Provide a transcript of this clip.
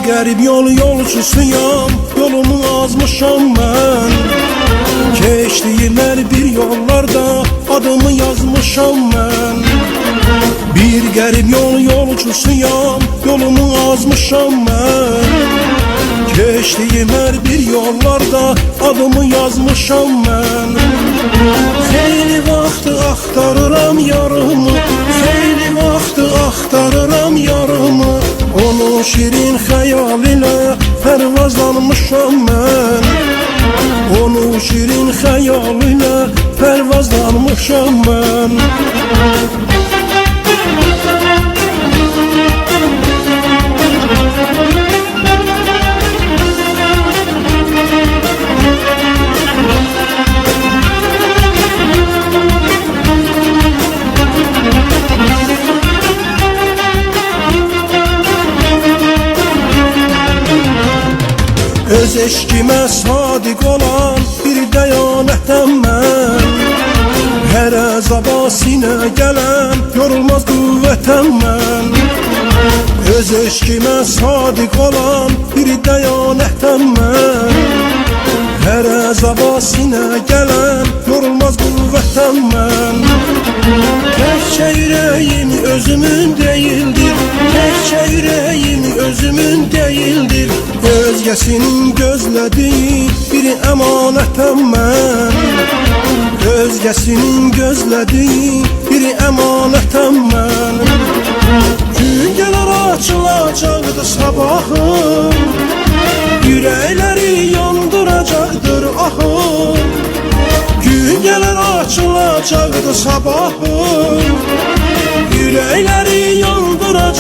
Qərib yolçusuyam, yolumu azmışam mən. Keçdiyimlər bir yollarda adımı yazmışam mən. Bir qərib yolçusuyam, yolumu azmışam mən. Keçdiyimlər bir yollarda adımı yazmışam mən. Xeyli vaxtı axtarıram yarımı, xeyli vaxtı axtarıram yarımı. Onun şirin xəyal ilə pərvazlanmışam mən. Onun şirin xəyal ilə pərvazlanmışam mən. Öz eşkimə sadiq olan bir dəyanətəm mən. Hər əzaba sinə gələn yorulmaz qüvvətəm mən. Öz eşkimə sadiq olan bir dəyanətəm mən. Hər əzaba sinə gələn yorulmaz qüvvətəm mən. Təkcə ürəyim özümün deyildir, təkcə ürəyim özümün deyildir. Özgəsinin gözlədiyi bir əmanətəm mən. Özgəsinin gözlədiyi bir əmanətəm mən. Gün gələr açılacaqdı sabahım, ürəkləri yandıracaqdır ahım. Gün gələr açılacaqdı sabahım, ürəkləri yandıracaqdır